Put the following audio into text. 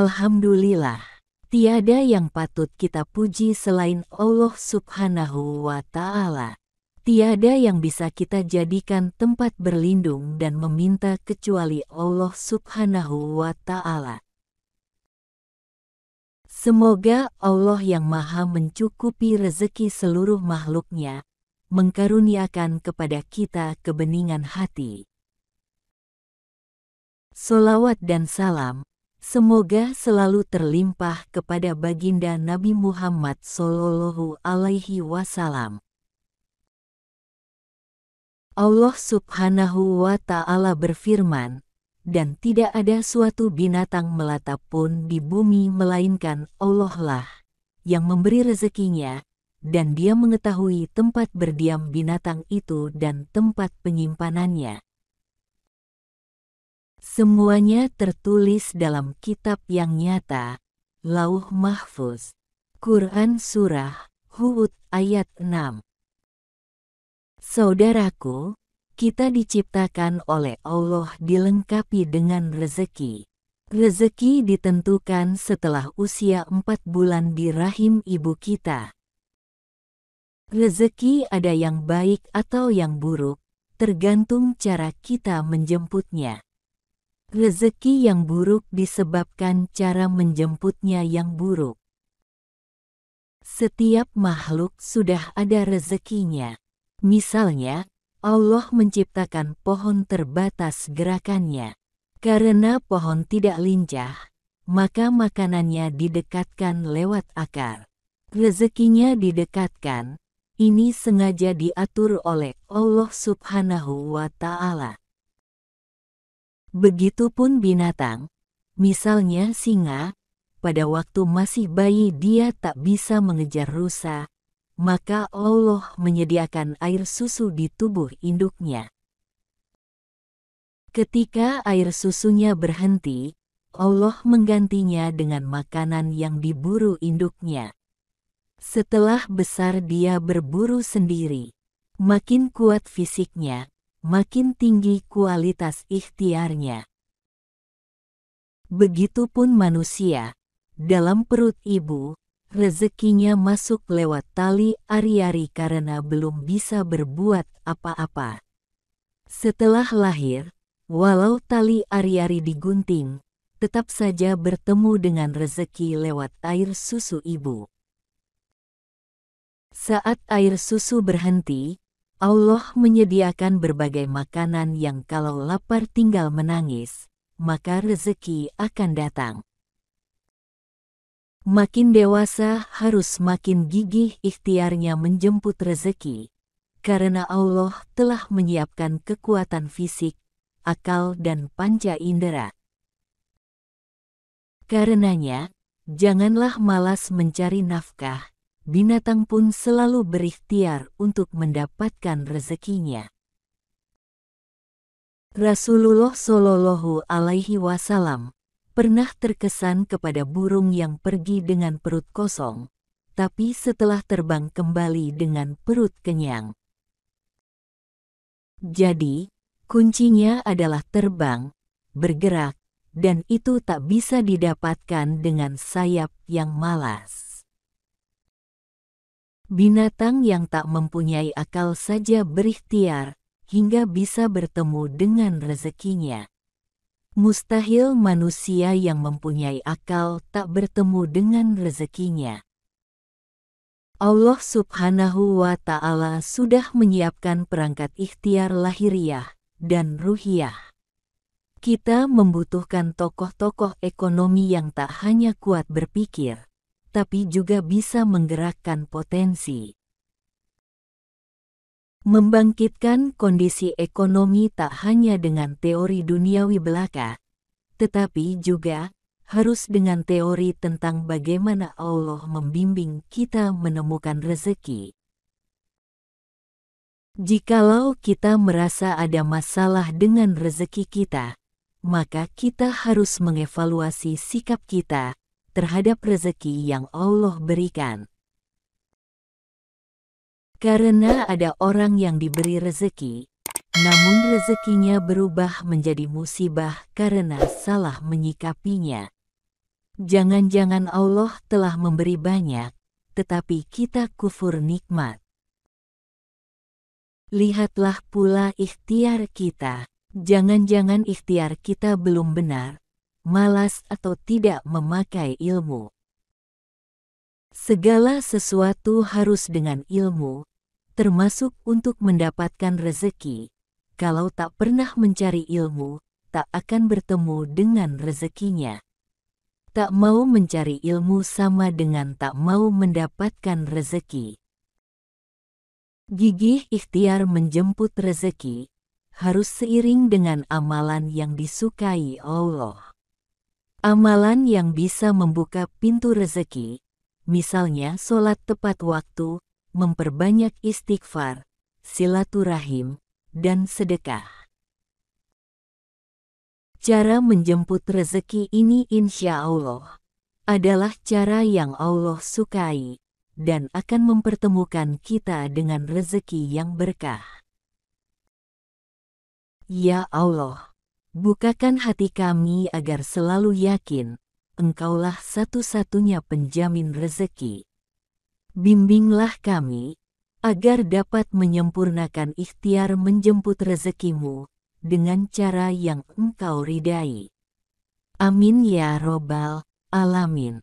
Alhamdulillah, tiada yang patut kita puji selain Allah Subhanahu wa Ta'ala. Tiada yang bisa kita jadikan tempat berlindung dan meminta kecuali Allah Subhanahu wa Ta'ala. Semoga Allah yang Maha mencukupi rezeki seluruh makhluknya, mengkaruniakan kepada kita kebeningan hati. Sholawat dan salam semoga selalu terlimpah kepada baginda Nabi Muhammad Sallallahu Alaihi Wasallam. Allah Subhanahu wa Ta'ala berfirman, dan tidak ada suatu binatang melata pun di bumi melainkan Allah lah yang memberi rezekinya, dan Dia mengetahui tempat berdiam binatang itu dan tempat penyimpanannya. Semuanya tertulis dalam kitab yang nyata, Lauh Mahfuz. Quran Surah Hud ayat 6. Saudaraku, kita diciptakan oleh Allah dilengkapi dengan rezeki. Rezeki ditentukan setelah usia 4 bulan di rahim ibu kita. Rezeki ada yang baik atau yang buruk, tergantung cara kita menjemputnya. Rezeki yang buruk disebabkan cara menjemputnya yang buruk. Setiap makhluk sudah ada rezekinya. Misalnya, Allah menciptakan pohon terbatas gerakannya. Karena pohon tidak lincah, maka makanannya didekatkan lewat akar. Rezekinya didekatkan, ini sengaja diatur oleh Allah Subhanahu wa Ta'ala. Begitupun binatang, misalnya singa, pada waktu masih bayi dia tak bisa mengejar rusa, maka Allah menyediakan air susu di tubuh induknya. Ketika air susunya berhenti, Allah menggantinya dengan makanan yang diburu induknya. Setelah besar dia berburu sendiri, makin kuat fisiknya, makin tinggi kualitas ikhtiarnya. Begitupun manusia, dalam perut ibu, rezekinya masuk lewat tali ari-ari karena belum bisa berbuat apa-apa. Setelah lahir, walau tali ari-ari digunting, tetap saja bertemu dengan rezeki lewat air susu ibu. Saat air susu berhenti, Allah menyediakan berbagai makanan yang kalau lapar tinggal menangis, maka rezeki akan datang. Makin dewasa harus makin gigih ikhtiarnya menjemput rezeki, karena Allah telah menyiapkan kekuatan fisik, akal dan panca indera. Karenanya, janganlah malas mencari nafkah. Binatang pun selalu berikhtiar untuk mendapatkan rezekinya. Rasulullah Shallallahu Alaihi Wasallam pernah terkesan kepada burung yang pergi dengan perut kosong, tapi setelah terbang kembali dengan perut kenyang. Jadi, kuncinya adalah terbang, bergerak, dan itu tak bisa didapatkan dengan sayap yang malas. Binatang yang tak mempunyai akal saja berikhtiar, hingga bisa bertemu dengan rezekinya. Mustahil manusia yang mempunyai akal tak bertemu dengan rezekinya. Allah Subhanahu wa Ta'ala sudah menyiapkan perangkat ikhtiar lahiriah dan ruhiyah. Kita membutuhkan tokoh-tokoh ekonomi yang tak hanya kuat berpikir, tapi juga bisa menggerakkan potensi. Membangkitkan kondisi ekonomi tak hanya dengan teori duniawi belaka, tetapi juga harus dengan teori tentang bagaimana Allah membimbing kita menemukan rezeki. Jikalau kita merasa ada masalah dengan rezeki kita, maka kita harus mengevaluasi sikap kita terhadap rezeki yang Allah berikan. Karena ada orang yang diberi rezeki, namun rezekinya berubah menjadi musibah karena salah menyikapinya. Jangan-jangan Allah telah memberi banyak, tetapi kita kufur nikmat. Lihatlah pula ikhtiar kita. Jangan-jangan ikhtiar kita belum benar, malas atau tidak memakai ilmu. Segala sesuatu harus dengan ilmu, termasuk untuk mendapatkan rezeki. Kalau tak pernah mencari ilmu, tak akan bertemu dengan rezekinya. Tak mau mencari ilmu sama dengan tak mau mendapatkan rezeki. Gigih ikhtiar menjemput rezeki harus seiring dengan amalan yang disukai Allah. Amalan yang bisa membuka pintu rezeki, misalnya sholat tepat waktu, memperbanyak istighfar, silaturahim, dan sedekah. Cara menjemput rezeki ini insya Allah adalah cara yang Allah sukai dan akan mempertemukan kita dengan rezeki yang berkah. Ya Allah, bukakan hati kami agar selalu yakin Engkaulah satu-satunya penjamin rezeki. Bimbinglah kami agar dapat menyempurnakan ikhtiar menjemput rezekimu dengan cara yang Engkau ridai. Amin ya Robbal Alamin.